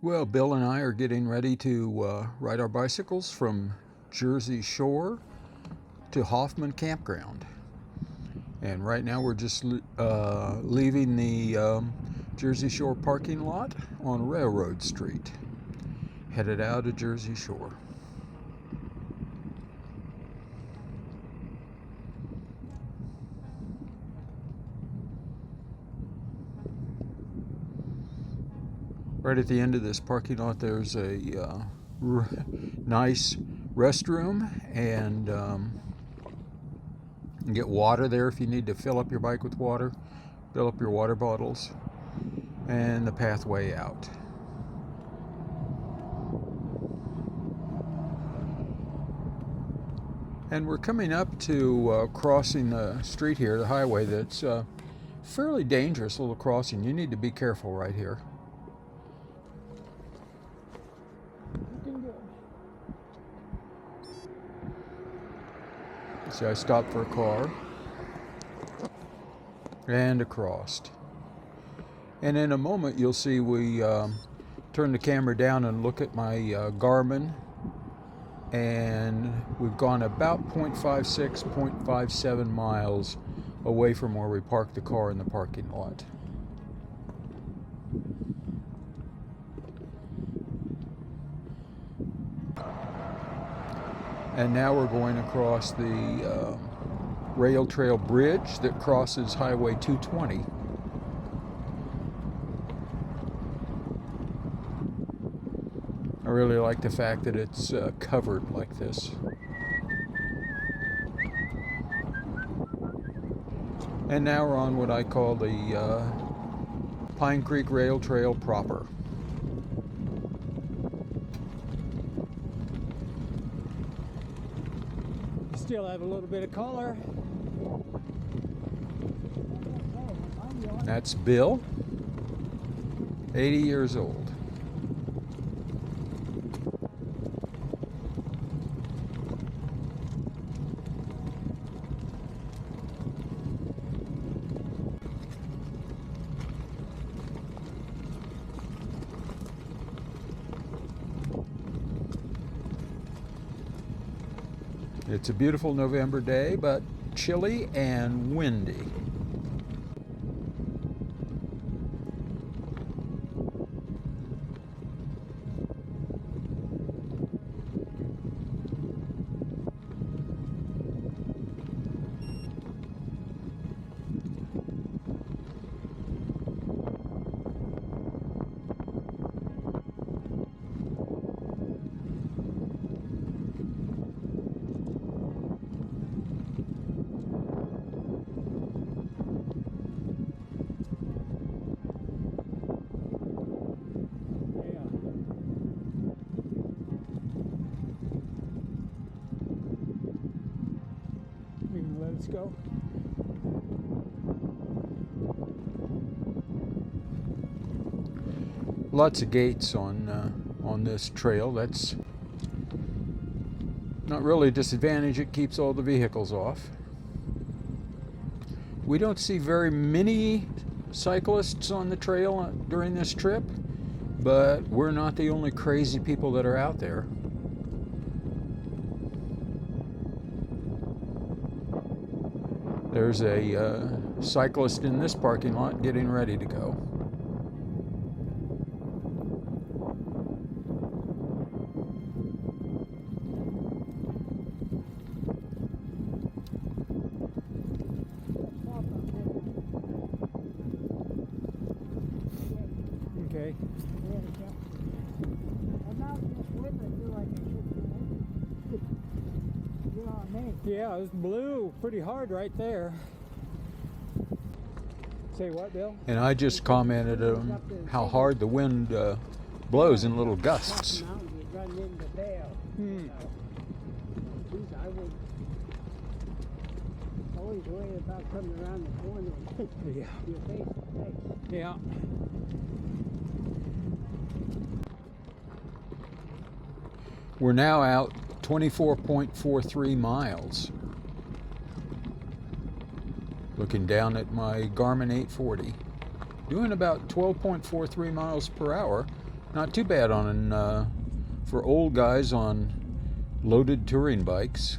Well, Bill and I are getting ready to ride our bicycles from Jersey Shore to Hoffman Campground. And right now we're just leaving the Jersey Shore parking lot on Railroad Street, headed out of Jersey Shore. Right at the end of this parking lot, there's a nice restroom, and you can get water there if you need to fill up your bike with water, fill up your water bottles, and the pathway out. And we're coming up to crossing the street here, the highway, that's fairly dangerous little crossing. You need to be careful right here. See, I stopped for a car and across. And in a moment you'll see we turn the camera down and look at my Garmin, and we've gone about 0.56, 0.57 miles away from where we parked the car in the parking lot. And now we're going across the rail trail bridge that crosses Highway 220. I really like the fact that it's covered like this. And now we're on what I call the Pine Creek Rail Trail proper. Still have a little bit of color. That's Bill, 80 years old. It's a beautiful November day, but chilly and windy. Let's go. Lots of gates on this trail. That's not really a disadvantage. It keeps all the vehicles off. We don't see very many cyclists on the trail during this trip, but we're not the only crazy people that are out there. There's a cyclist in this parking lot getting ready to go. Okay. Yeah, it was blew pretty hard right there. Say what, Bill? And I just commented on how hard the wind blows in little gusts. Always worried about coming around the corner. Yeah. Your face to face. Yeah. We're now out 24.43 miles. Looking down at my Garmin 840. Doing about 12.43 miles per hour. Not too bad on for old guys on loaded touring bikes.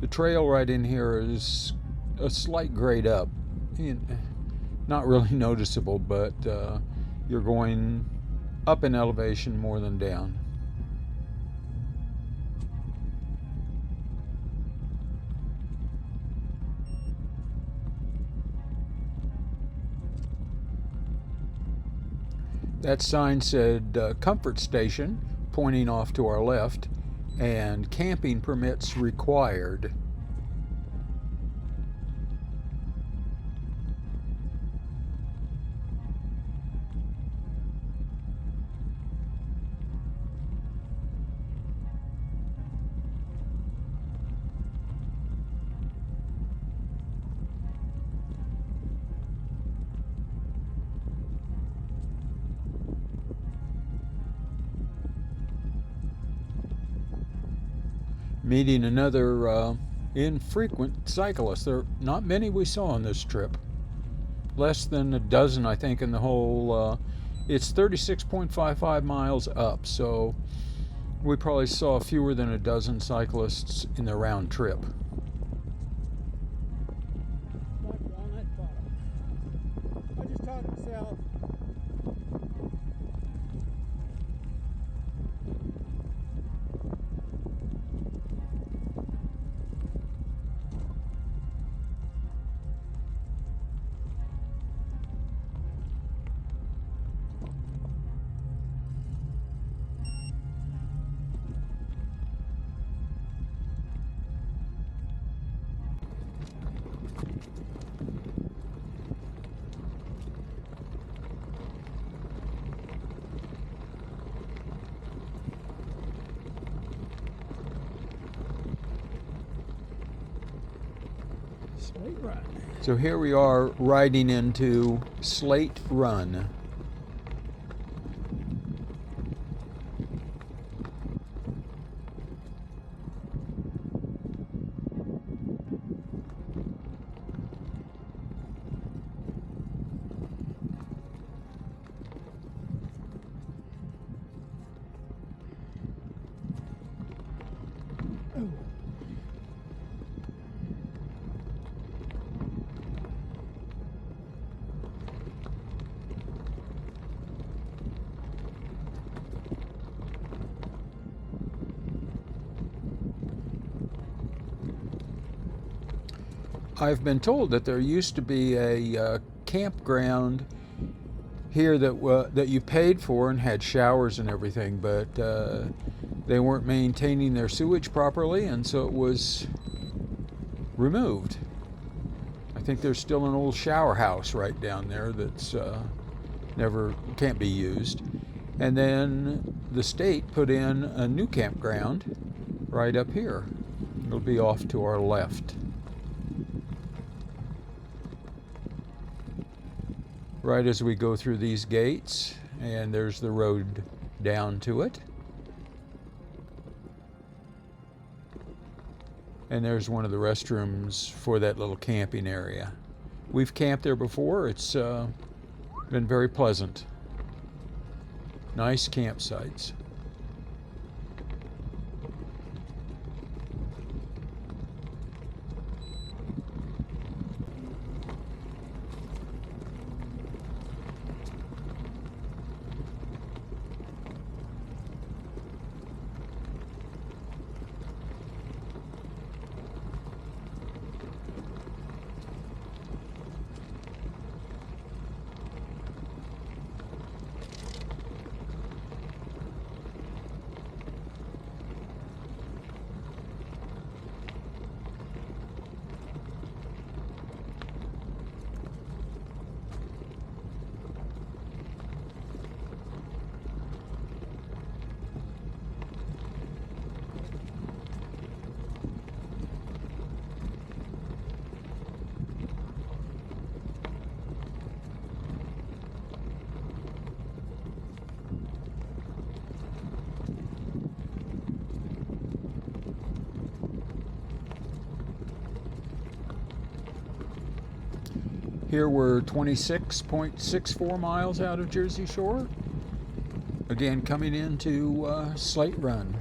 The trail right in here is a slight grade up. Not really noticeable, but you're going up in elevation more than down. That sign said comfort station, pointing off to our left, and camping permits required. Meeting another infrequent cyclist. There are not many we saw on this trip. Less than a dozen, I think, in the whole. It's 36.55 miles up, so we probably saw fewer than a dozen cyclists in the round trip. I just taught himself. Slate Run. So here we are riding into Slate Run. I've been told that there used to be a campground here that you paid for and had showers and everything, but they weren't maintaining their sewage properly, and so it was removed. I think there's still an old shower house right down there that's can't be used. And then the state put in a new campground right up here. It'll be off to our left. Right as we go through these gates, and there's the road down to it. And there's one of the restrooms for that little camping area. We've camped there before. It's been very pleasant. Nice campsites. Here we're 26.64 miles out of Jersey Shore, again, coming into Slate Run.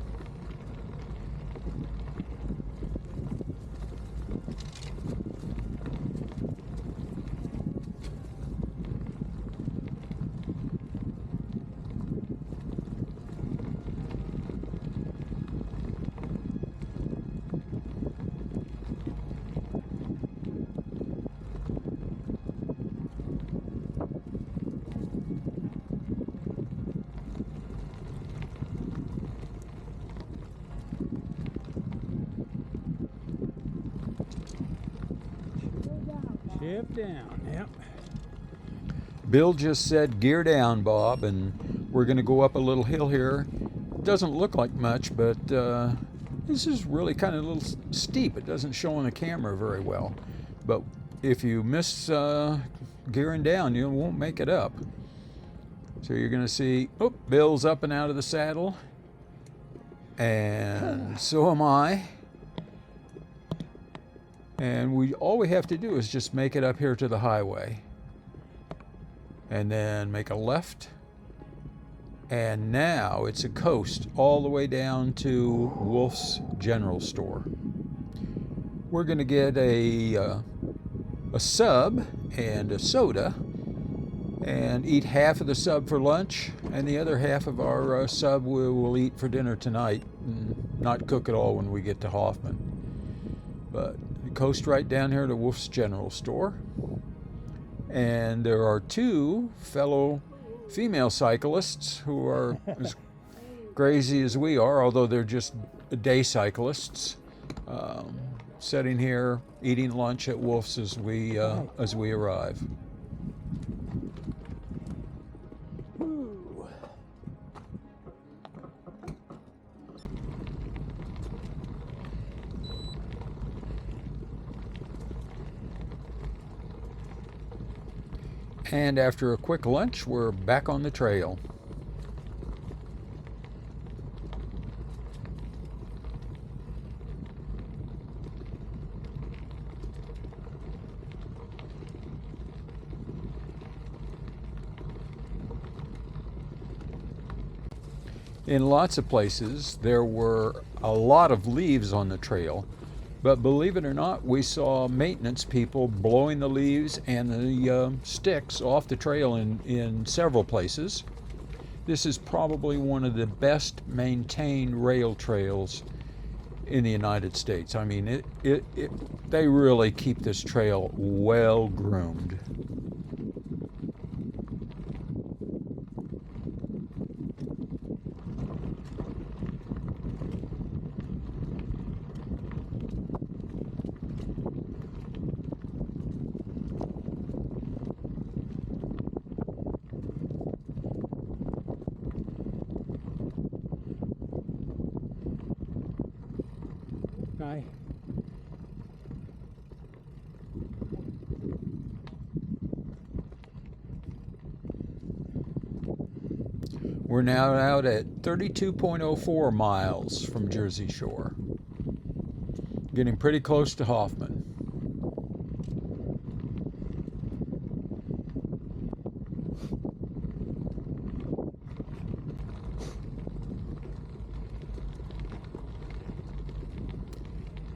Ship down, yep. Bill just said gear down, Bob, and we're going to go up a little hill here. Doesn't look like much, but this is really kind of a little steep. It doesn't show on the camera very well. But if you miss gearing down, you won't make it up. So you're going to see, oh, Bill's up and out of the saddle. And so am I. And all we have to do is just make it up here to the highway. And then make a left. And now it's a coast all the way down to Wolf's General Store. We're going to get a sub and a soda and eat half of the sub for lunch, and the other half of our sub we will eat for dinner tonight and not cook it all when we get to Hoffman. But coast right down here to Wolf's General Store. And there are two fellow female cyclists who are as crazy as we are, although they're just day cyclists, sitting here eating lunch at Wolf's as we arrive. And after a quick lunch, we're back on the trail. In lots of places, there were a lot of leaves on the trail. But believe it or not, we saw maintenance people blowing the leaves and the sticks off the trail in several places. This is probably one of the best maintained rail trails in the United States. I mean, they really keep this trail well groomed. Bye. We're now out at 32.04 miles from Jersey Shore. Getting pretty close to Hoffman.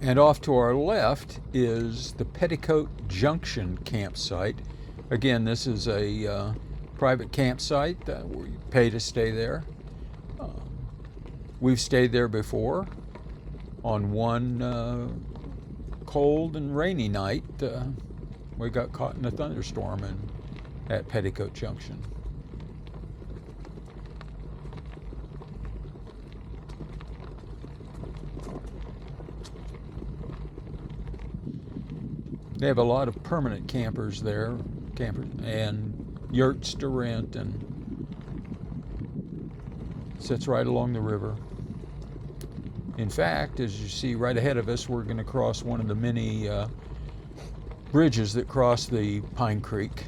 And off to our left is the Petticoat Junction campsite. Again, this is a private campsite that we pay to stay there. We've stayed there before. On one cold and rainy night, we got caught in a thunderstorm at Petticoat Junction. They have a lot of permanent campers there, and yurts to rent, and sits right along the river. In fact, as you see right ahead of us, we're going to cross one of the many bridges that cross the Pine Creek.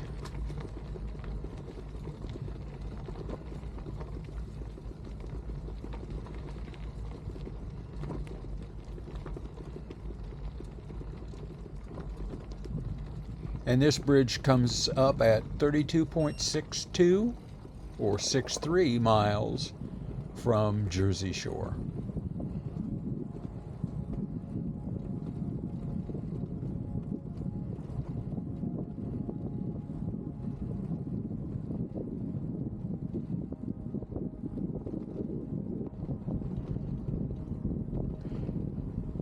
And this bridge comes up at 32.62 or 6.3 miles from Jersey Shore.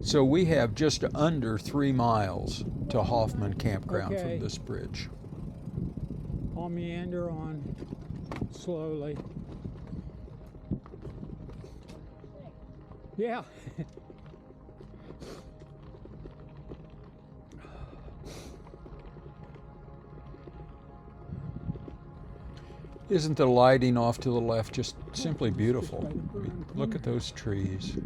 So we have just under 3 miles to Hoffman Campground Okay. from this bridge. I'll meander on slowly. Yeah. Isn't the lighting off to the left just simply beautiful? I mean, look at those trees.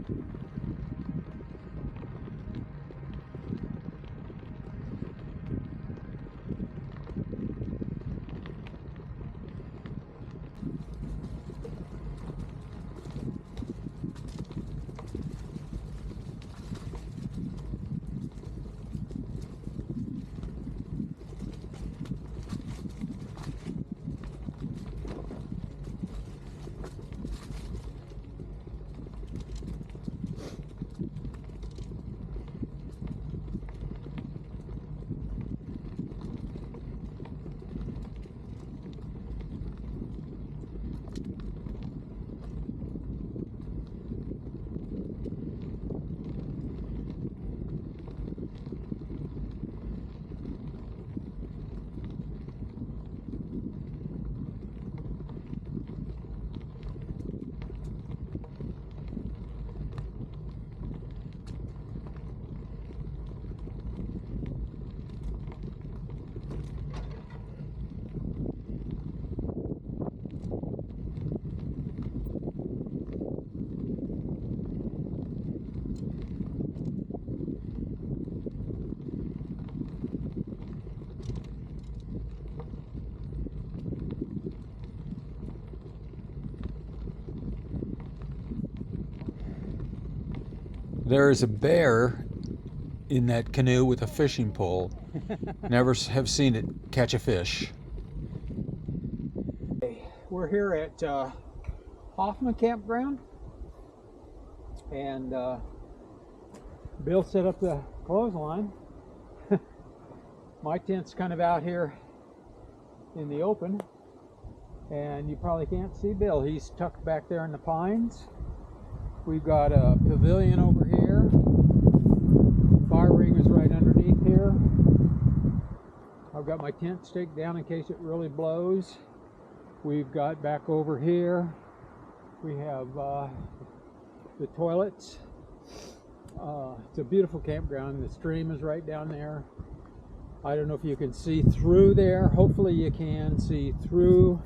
There is a bear in that canoe with a fishing pole. Never have seen it catch a fish. We're here at Hoffman Campground, and Bill set up the clothesline. My tent's kind of out here in the open, and you probably can't see Bill. He's tucked back there in the pines. We've got a pavilion over here. Fire ring is right underneath here. I've got my tent staked down in case it really blows. We've got back over here, we have the toilets. It's a beautiful campground. The stream is right down there. I don't know if you can see through there. Hopefully you can see through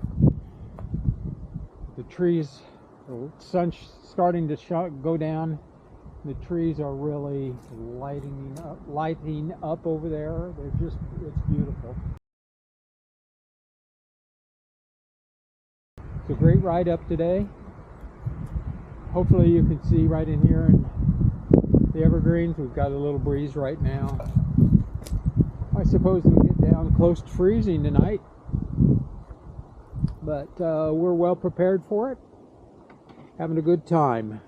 the trees. The sun's starting to go down. The trees are really lighting up over there. It's beautiful. It's a great ride up today. Hopefully you can see right in here in the evergreens. We've got a little breeze right now. I suppose we'll get down close to freezing tonight, but we're well prepared for it. Having a good time.